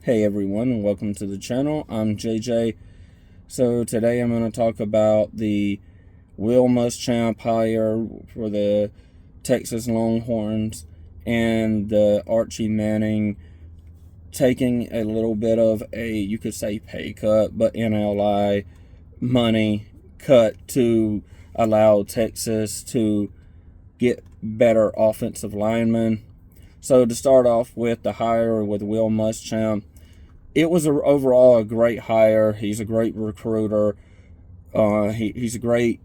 Hey everyone, and welcome to the channel. I'm JJ. So today I'm going to talk about the Will Muschamp hire for the Texas Longhorns and the Archie Manning taking a little bit of a, you could say, pay cut, but NLI money cut to allow Texas to get better offensive linemen. So to start off with the hire with Will Muschamp, it was overall a great hire. He's a great recruiter. He's a great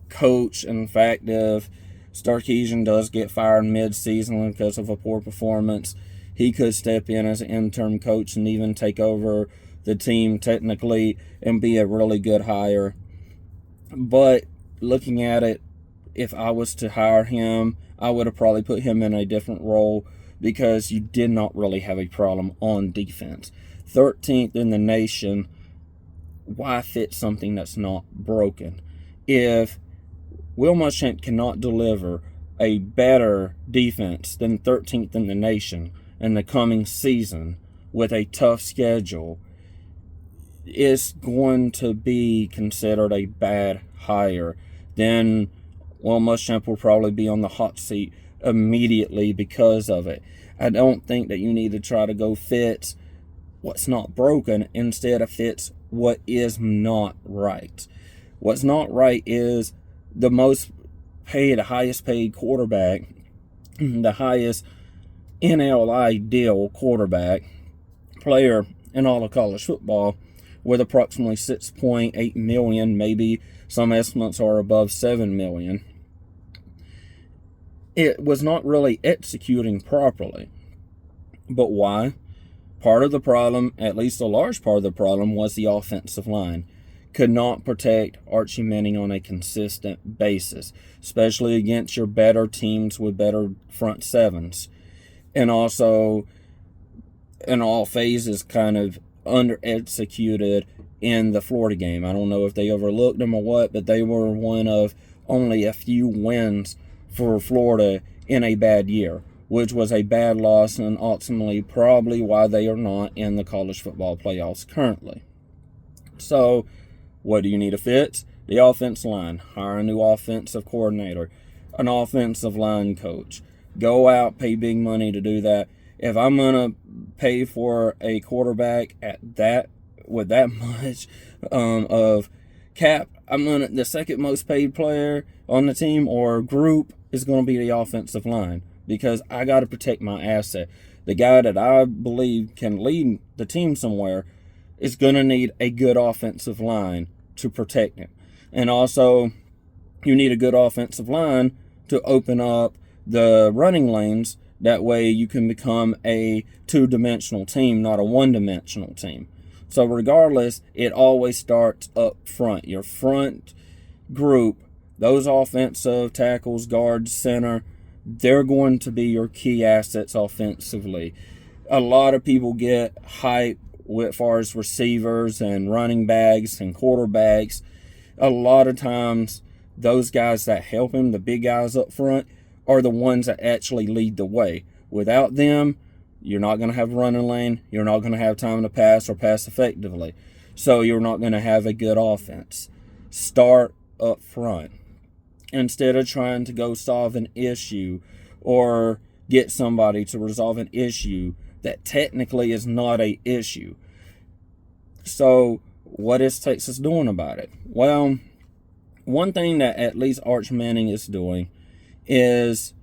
coach. In fact, if Sarkisian does get fired mid-season because of a poor performance, he could step in as an interim coach and even take over the team technically and be a really good hire. But looking at it, if I was to hire him, I would have probably put him in a different role because you did not really have a problem on defense. 13th in the nation, why fit something that's not broken? If Will Muschamp cannot deliver a better defense than 13th in the nation in the coming season with a tough schedule, it's going to be considered a bad hire. Then Will Muschamp will probably be on the hot seat immediately because of it. I don't think that you need to try to go fix what's not broken instead of fix what is not right. What's not right is the highest paid quarterback, the highest NLI deal quarterback player in all of college football, with approximately 6.8 million, maybe some estimates are above 7 million. It was not really executing properly. But why? Part of the problem, at least a large part of the problem, was the offensive line. Could not protect Archie Manning on a consistent basis, especially against your better teams with better front sevens. And also, in all phases, kind of under-executed in the Florida game. I don't know if they overlooked them or what, but they were one of only a few wins for Florida in a bad year, which was a bad loss and ultimately probably why they are not in the college football playoffs currently. So, what do you need to fix? The offensive line. Hire a new offensive coordinator, an offensive line coach. Go out, pay big money to do that. If I'm going to pay for a quarterback with that much of cap, the second most paid player on the team or group is going to be the offensive line, because I got to protect my asset. The guy that I believe can lead the team somewhere is going to need a good offensive line to protect him. And also, you need a good offensive line to open up the running lanes. That way you can become a two-dimensional team, not a one-dimensional team. So regardless, it always starts up front. Your front group, those offensive tackles, guards, center, they're going to be your key assets offensively. A lot of people get hype as far as receivers and running backs and quarterbacks. A lot of times, those guys that help him, the big guys up front, are the ones that actually lead the way. Without them, you're not going to have running lane. You're not going to have time to pass or pass effectively. So you're not going to have a good offense. Start up front, instead of trying to go solve an issue or get somebody to resolve an issue that technically is not an issue. So what is Texas doing about it? Well, one thing that at least Arch Manning is doing is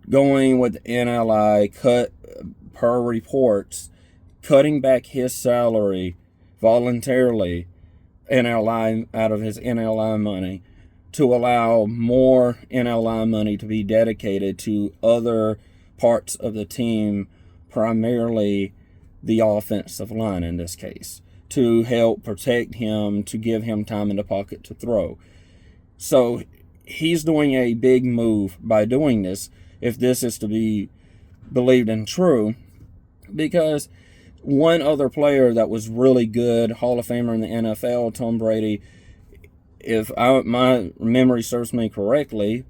going with NLI cut per reports, cutting back his salary voluntarily, NLI out of his NLI money, to allow more NLI money to be dedicated to other parts of the team, primarily the offensive line in this case, to help protect him, to give him time in the pocket to throw. So he's doing a big move by doing this, if this is to be believed and true, because one other player that was really good, Hall of Famer in the NFL, Tom Brady, if my memory serves me correctly,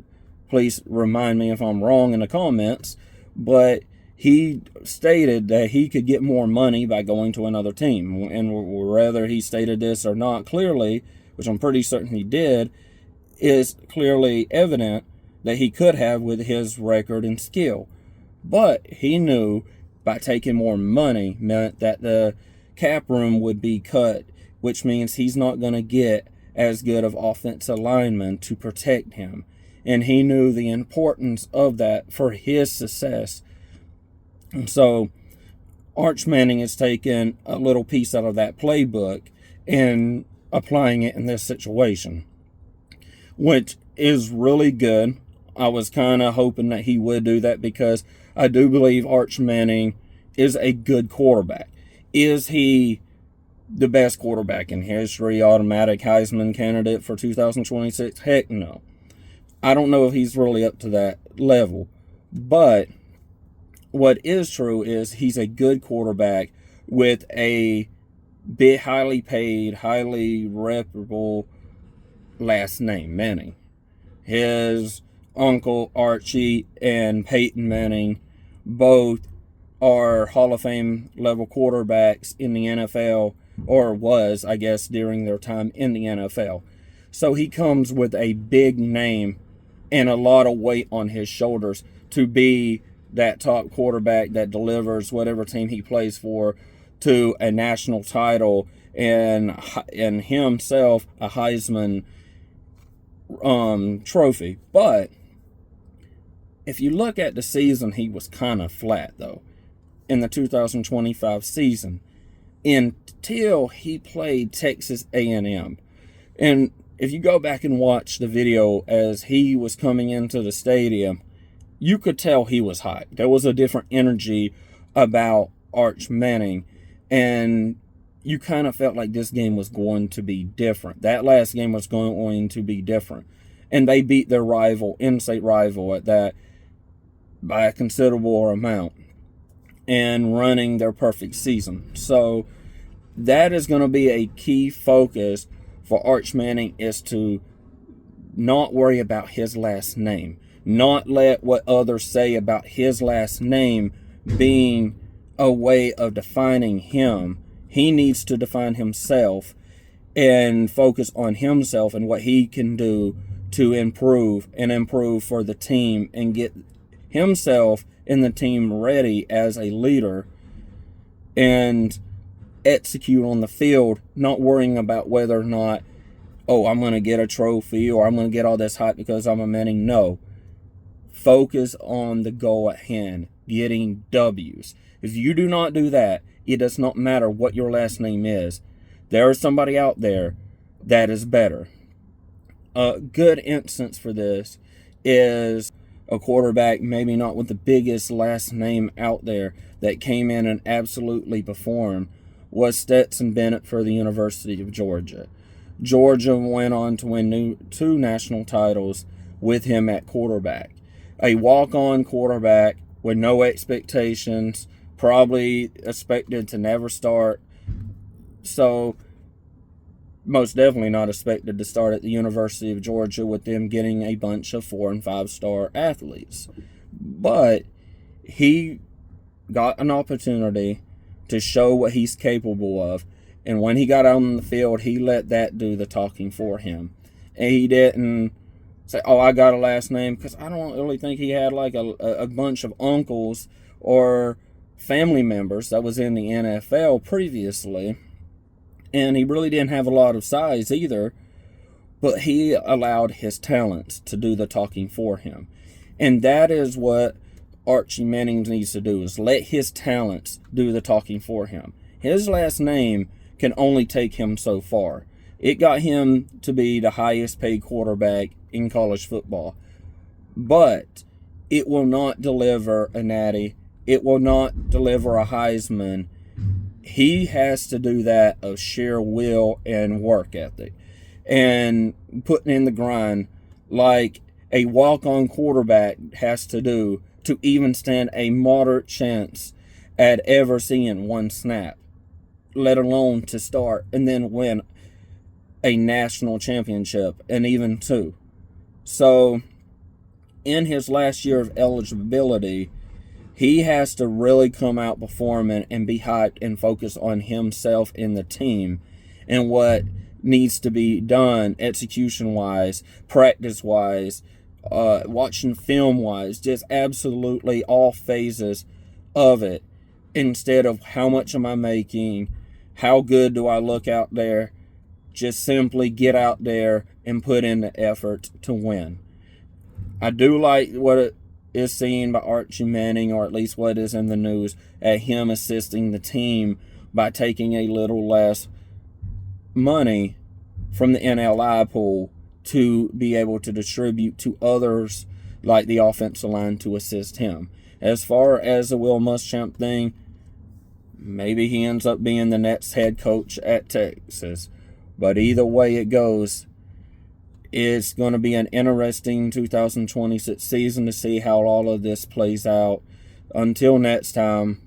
please remind me if I'm wrong in the comments, but he stated that he could get more money by going to another team. And whether he stated this or not clearly, which I'm pretty certain he did, is clearly evident that he could have with his record and skill. But he knew by taking more money meant that the cap room would be cut, which means he's not going to get as good of offensive linemen to protect him. And he knew the importance of that for his success. And so Arch Manning has taken a little piece out of that playbook and applying it in this situation, which is really good. I was kind of hoping that he would do that because I do believe Arch Manning is a good quarterback. Is he the best quarterback in history, automatic Heisman candidate for 2026? Heck no. I don't know if he's really up to that level. But what is true is he's a good quarterback with a bit highly paid, highly reputable last name, Manning. His uncle Archie and Peyton Manning both are Hall of Fame level quarterbacks in the NFL, or was, I guess, during their time in the NFL. So he comes with a big name and a lot of weight on his shoulders to be that top quarterback that delivers whatever team he plays for to a national title and himself a Heisman trophy. But if you look at the season, he was kind of flat, though, in the 2025 season until he played Texas A&M. And if you go back and watch the video as he was coming into the stadium, you could tell he was hyped. There was a different energy about Arch Manning, and you kind of felt like this game was going to be different. That last game was going to be different. And they beat their rival, in-state rival, at that by a considerable amount and running their perfect season. So that is going to be a key focus for Arch Manning, is to not worry about his last name. Not let what others say about his last name being a way of defining him. He needs to define himself and focus on himself and what he can do to improve for the team and get himself and the team ready as a leader and execute on the field, not worrying about whether or not, oh, I'm going to get a trophy or I'm going to get all this hype because I'm a Manning. No. Focus on the goal at hand, getting W's. If you do not do that, it does not matter what your last name is. There is somebody out there that is better. A good instance for this is a quarterback, maybe not with the biggest last name out there, that came in and absolutely performed, was Stetson Bennett for the University of Georgia. Georgia went on to win 2 national titles with him at quarterback. A walk-on quarterback with no expectations, probably expected to never start. So, most definitely not expected to start at the University of Georgia with them getting a bunch of 4- and 5-star athletes. But he got an opportunity to show what he's capable of. And when he got out on the field, he let that do the talking for him. And he didn't say, oh, I got a last name, because I don't really think he had like a bunch of uncles or family members that was in the NFL previously. And he really didn't have a lot of size either, but he allowed his talents to do the talking for him. And that is what Archie Manning needs to do, is let his talents do the talking for him. His last name can only take him so far. It got him to be the highest paid quarterback in college football. But it will not deliver a natty. It will not deliver a Heisman. He has to do that of sheer will and work ethic and putting in the grind like a walk-on quarterback has to do to even stand a moderate chance at ever seeing one snap, let alone to start and then win a national championship and even 2. So in his last year of eligibility, He has to really come out performing and be hyped and focus on himself and the team and what needs to be done execution-wise, practice-wise, watching film-wise, just absolutely all phases of it, instead of how much am I making, how good do I look out there. Just simply get out there and put in the effort to win. I do like what it is seen by Archie Manning, or at least what is in the news, at him assisting the team by taking a little less money from the NLI pool to be able to distribute to others like the offensive line to assist him. As far as the Will Muschamp thing, maybe he ends up being the next head coach at Texas. But either way it goes, it's going to be an interesting 2026 season to see how all of this plays out. Until next time,